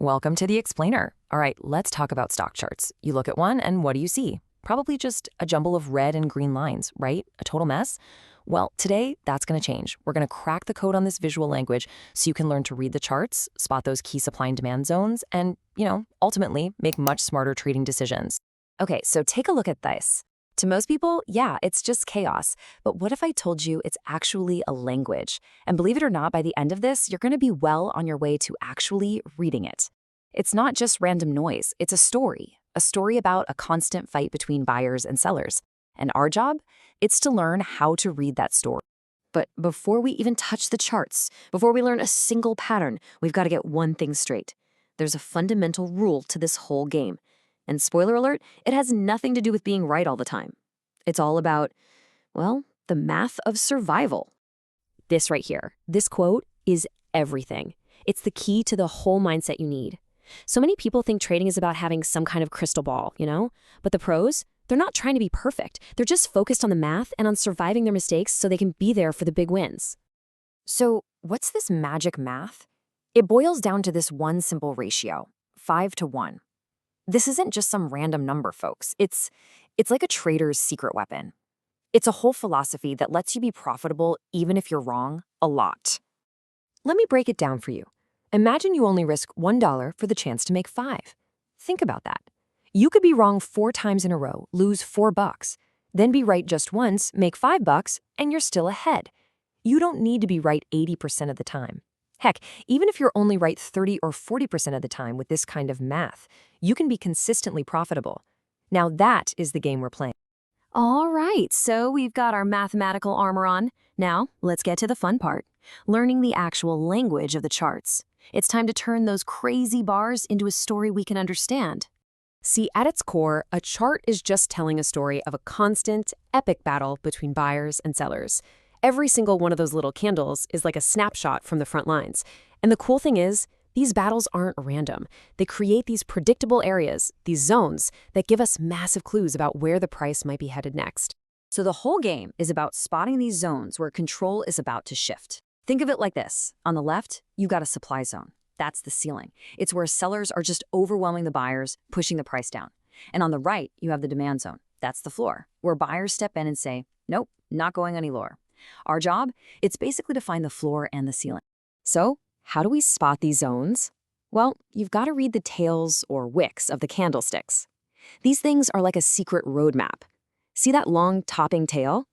Welcome to the Explainer. All right, let's talk about stock charts. You look at one and what do you see? Probably just a jumble of red and green lines, right? A total mess? Well, today that's going to change. We're going to crack the code on this visual language so you can learn to read the charts, spot those key supply and demand zones, and, ultimately make much smarter trading decisions. Okay, so take a look at this. To most people, yeah, it's just chaos. But what if I told you it's actually a language? And believe it or not, by the end of this, you're going to be well on your way to actually reading it. It's not just random noise, it's a story about a constant fight between buyers and sellers. And our job? It's to learn how to read that story. But before we even touch the charts, before we learn a single pattern, we've got to get one thing straight. There's a fundamental rule to this whole game. And spoiler alert, it has nothing to do with being right all the time. It's all about, well, the math of survival. This right here, this quote is everything. It's the key to the whole mindset you need. So many people think trading is about having some kind of crystal ball, But the pros, they're not trying to be perfect. They're just focused on the math and on surviving their mistakes so they can be there for the big wins. So what's this magic math? It boils down to this one simple ratio, 5-to-1. This isn't just some random number, folks. It's like a trader's secret weapon. It's a whole philosophy that lets you be profitable even if you're wrong a lot. Let me break it down for you. Imagine you only risk $1 for the chance to make 5. Think about that. You could be wrong 4 times in a row, lose $4, then be right just once, make $5, and you're still ahead. You don't need to be right 80% of the time. Heck, even if you're only right 30 or 40% of the time with this kind of math, you can be consistently profitable. Now that is the game we're playing. All right, so we've got our mathematical armor on. Now, let's get to the fun part, learning the actual language of the charts. It's time to turn those crazy bars into a story we can understand. See, at its core, a chart is just telling a story of a constant, epic battle between buyers and sellers. Every single one of those little candles is like a snapshot from the front lines. And the cool thing is, these battles aren't random. They create these predictable areas, these zones, that give us massive clues about where the price might be headed next. So the whole game is about spotting these zones where control is about to shift. Think of it like this. On the left, you've got a supply zone. That's the ceiling. It's where sellers are just overwhelming the buyers, pushing the price down. And on the right, you have the demand zone. That's the floor, where buyers step in and say, nope, not going any lower. Our job? It's basically to find the floor and the ceiling. So, how do we spot these zones? Well, you've got to read the tails or wicks of the candlesticks. These things are like a secret roadmap. See that long topping tail?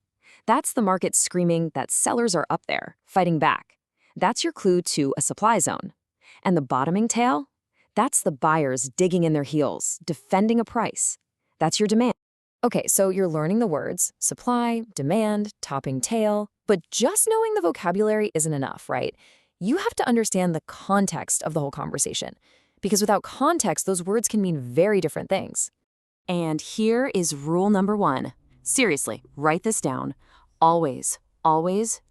That's the market screaming that sellers are up there, fighting back. That's your clue to a supply zone. And the bottoming tail? That's the buyers digging in their heels, defending a price. That's your demand. Okay, so you're learning the words, supply, demand, topping tail, but just knowing the vocabulary isn't enough, right? You have to understand the context of the whole conversation, because without context, those words can mean very different things. And here is rule number 1. Seriously, write this down. Always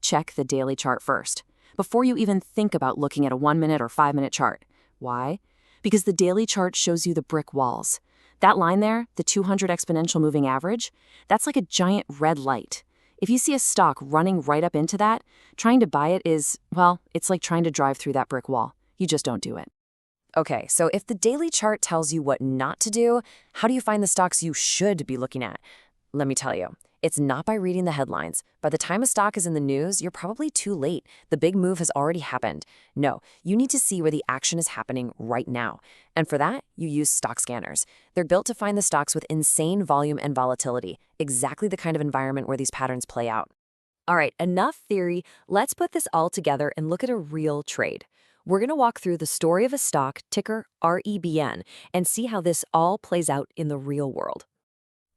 check the daily chart first, before you even think about looking at a 1-minute or 5-minute chart. Why? Because the daily chart shows you the brick walls. That line there, the 200 exponential moving average, that's like a giant red light. If you see a stock running right up into that, trying to buy it is, well, it's like trying to drive through that brick wall. You just don't do it. Okay, so if the daily chart tells you what not to do, how do you find the stocks you should be looking at? Let me tell you, it's not by reading the headlines. By the time a stock is in the news, you're probably too late. The big move has already happened. No, you need to see where the action is happening right now. And for that, you use stock scanners. They're built to find the stocks with insane volume and volatility, exactly the kind of environment where these patterns play out. All right, enough theory. Let's put this all together and look at a real trade. We're going to walk through the story of a stock, ticker REBN, and see how this all plays out in the real world.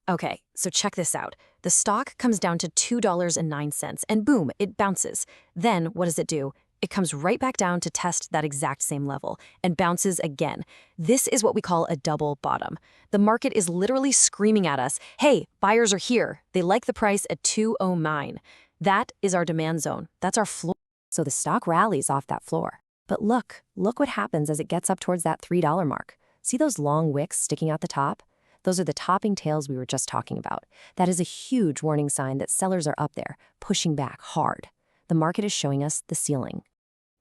Okay, so check this out. The stock comes down to $2.09, and boom, it bounces. Then what does it do? It comes right back down to test that exact same level and bounces again. This is what we call a double bottom. The market is literally screaming at us, hey, buyers are here. They like the price at 209. That is our demand zone. That's our floor. So the stock rallies off that floor. But look what happens as it gets up towards that $3 mark. See those long wicks sticking out the top? Those are the topping tails we were just talking about. That is a huge warning sign that sellers are up there, pushing back hard. The market is showing us the ceiling.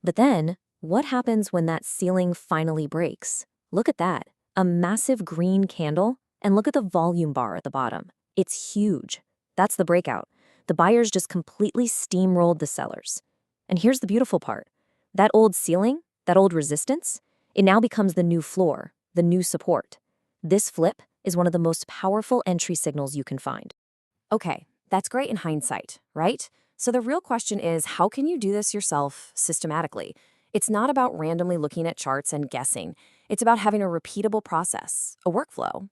But then, What happens when that ceiling finally breaks? Look at that, a massive green candle, and look at the volume bar at the bottom. It's huge. That's the breakout. The buyers just completely steamrolled the sellers. And here's the beautiful part. That old ceiling, that old resistance, it now becomes the new floor, the new support. This flip is one of the most powerful entry signals you can find. Okay, that's great in hindsight, right? So the real question is, how can you do this yourself systematically? It's not about randomly looking at charts and guessing. It's about having a repeatable process, a workflow.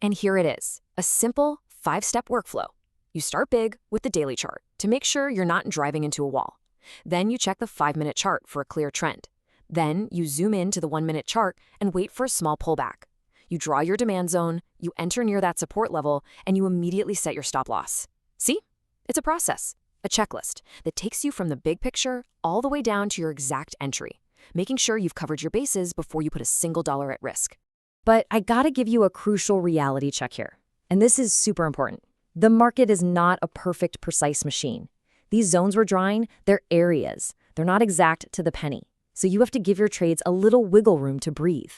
And here it is, a simple 5-step workflow. You start big with the daily chart to make sure you're not driving into a wall. Then you check the 5-minute chart for a clear trend. Then you zoom in to the 1-minute chart and wait for a small pullback. You draw your demand zone, you enter near that support level, and you immediately set your stop loss. See? It's a process, a checklist that takes you from the big picture all the way down to your exact entry, making sure you've covered your bases before you put a single dollar at risk. But I gotta give you a crucial reality check here. And this is super important. The market is not a perfect, precise machine. These zones we're drawing, they're areas. They're not exact to the penny. So you have to give your trades a little wiggle room to breathe.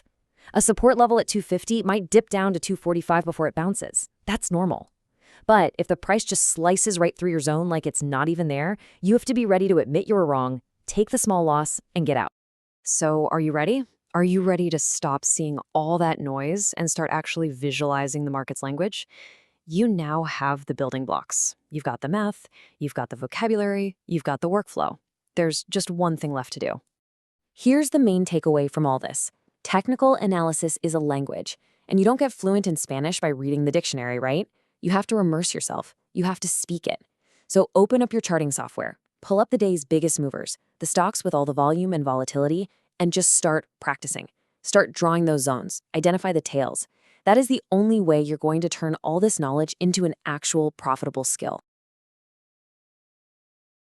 A support level at 250 might dip down to 245 before it bounces. That's normal. But if the price just slices right through your zone like it's not even there, you have to be ready to admit you're wrong, take the small loss, and get out. So are you ready? Are you ready to stop seeing all that noise and start actually visualizing the market's language? You now have the building blocks. You've got the math, you've got the vocabulary, you've got the workflow. There's just one thing left to do. Here's the main takeaway from all this. Technical analysis is a language, and you don't get fluent in Spanish by reading the dictionary, right? You have to immerse yourself. You have to speak it. So open up your charting software, pull up the day's biggest movers, the stocks with all the volume and volatility, and just start practicing. Start drawing those zones. Identify the tails. That is the only way you're going to turn all this knowledge into an actual profitable skill.